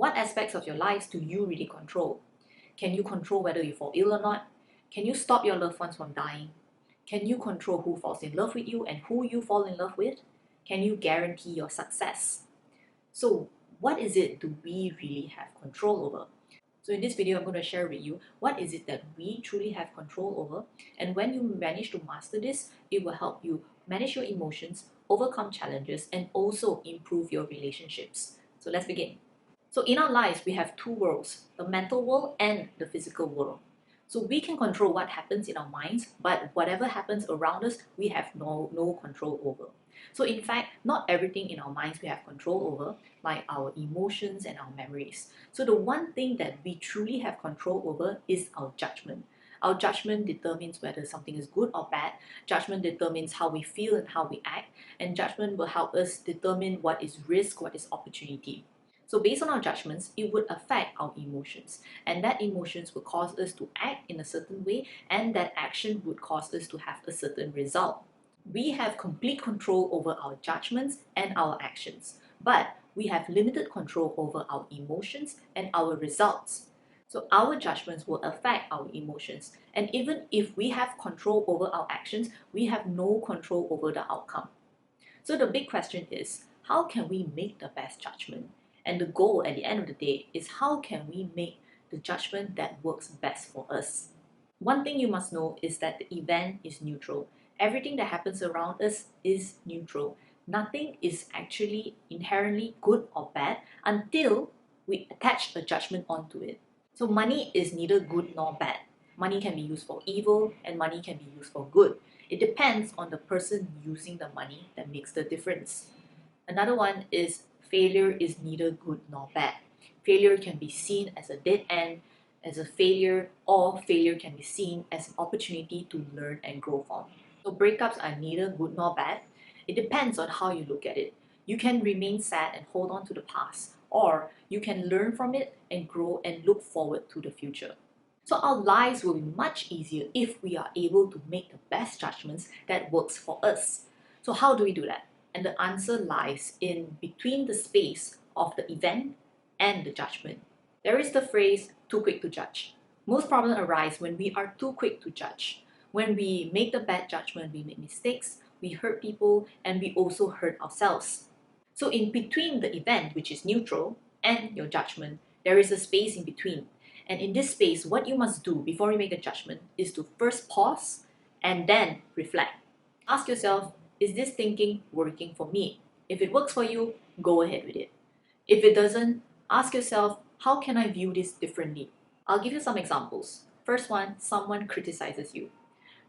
What aspects of your lives do you really control? Can you control whether you fall ill or not? Can you stop your loved ones from dying? Can you control who falls in love with you and who you fall in love with? Can you guarantee your success? So what is it do we really have control over? So in this video, I'm going to share with you what is it that we truly have control over. And when you manage to master this, it will help you manage your emotions, overcome challenges, and also improve your relationships. So let's begin. So in our lives, we have two worlds, the mental world and the physical world. So we can control what happens in our minds, but whatever happens around us, we have no control over. So in fact, not everything in our minds we have control over, like our emotions and our memories. So the one thing that we truly have control over is our judgment. Our judgment determines whether something is good or bad. Judgment determines how we feel and how we act. And judgment will help us determine what is risk, what is opportunity. So based on our judgments, it would affect our emotions, and that emotions would cause us to act in a certain way, and that action would cause us to have a certain result. We have complete control over our judgments and our actions, but we have limited control over our emotions and our results. So our judgments will affect our emotions, and even if we have control over our actions, we have no control over the outcome. So the big question is, how can we make the best judgment? And the goal at the end of the day is how can we make the judgment that works best for us? One thing you must know is that the event is neutral. Everything that happens around us is neutral. Nothing is actually inherently good or bad until we attach a judgment onto it. So money is neither good nor bad. Money can be used for evil and money can be used for good. It depends on the person using the money that makes the difference. Another one is failure is neither good nor bad. Failure can be seen as a dead end, as a failure, or failure can be seen as an opportunity to learn and grow from. So breakups are neither good nor bad. It depends on how you look at it. You can remain sad and hold on to the past, or you can learn from it and grow and look forward to the future. So our lives will be much easier if we are able to make the best judgments that works for us. So how do we do that? And the answer lies in between the space of the event and the judgment. There is the phrase, too quick to judge. Most problems arise when we are too quick to judge. When we make the bad judgment, we make mistakes, we hurt people, and we also hurt ourselves. So in between the event, which is neutral, and your judgment, there is a space in between. And in this space, what you must do before you make a judgment is to first pause and then reflect. Ask yourself, is this thinking working for me? If it works for you, go ahead with it. If it doesn't, ask yourself, how can I view this differently? I'll give you some examples. First one, someone criticizes you.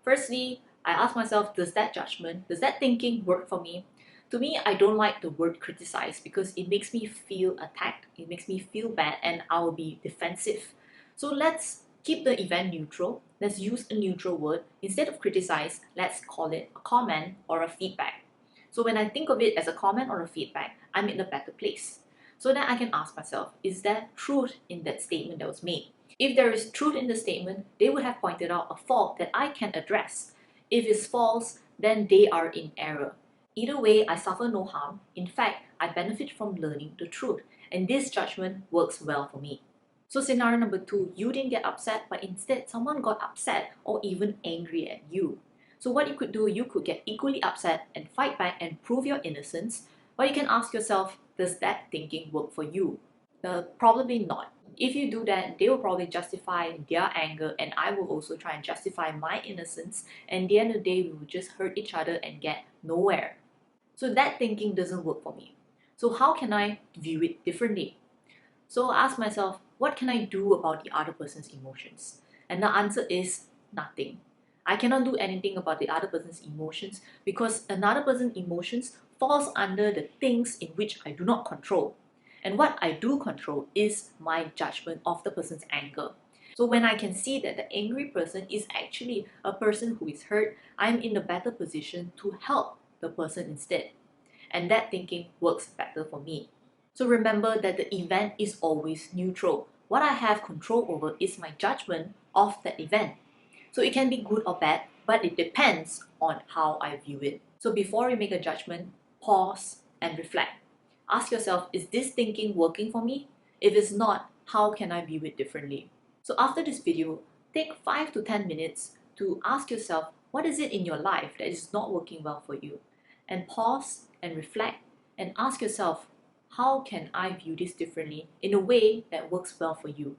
Firstly, I ask myself, does that judgment, does that thinking work for me? To me, I don't like the word criticize because it makes me feel attacked, it makes me feel bad, and I will be defensive. So let's keep the event neutral. Let's use a neutral word. Instead of criticize, let's call it a comment or a feedback. So when I think of it as a comment or a feedback, I'm in a better place. So then I can ask myself, is there truth in that statement that was made? If there is truth in the statement, they would have pointed out a fault that I can address. If it's false, then they are in error. Either way, I suffer no harm. In fact, I benefit from learning the truth, and this judgment works well for me. So scenario number 2, you didn't get upset, but instead someone got upset or even angry at you. So what you could do, you could get equally upset and fight back and prove your innocence, but you can ask yourself, does that thinking work for you? Probably not. If you do that, they will probably justify their anger and I will also try and justify my innocence, and at the end of the day, we will just hurt each other and get nowhere. So that thinking doesn't work for me. So how can I view it differently? So I ask myself, what can I do about the other person's emotions? And the answer is nothing. I cannot do anything about the other person's emotions because another person's emotions falls under the things in which I do not control. And what I do control is my judgment of the person's anger. So when I can see that the angry person is actually a person who is hurt, I'm in a better position to help the person instead. And that thinking works better for me. So remember that the event is always neutral. What I have control over is my judgment of that event. So it can be good or bad, but it depends on how I view it. So before you make a judgment, pause and reflect. Ask yourself, is this thinking working for me? If it's not, how can I view it differently? So after this video, take 5 to 10 minutes to ask yourself, what is it in your life that is not working well for you? And pause and reflect and ask yourself, how can I view this differently in a way that works well for you?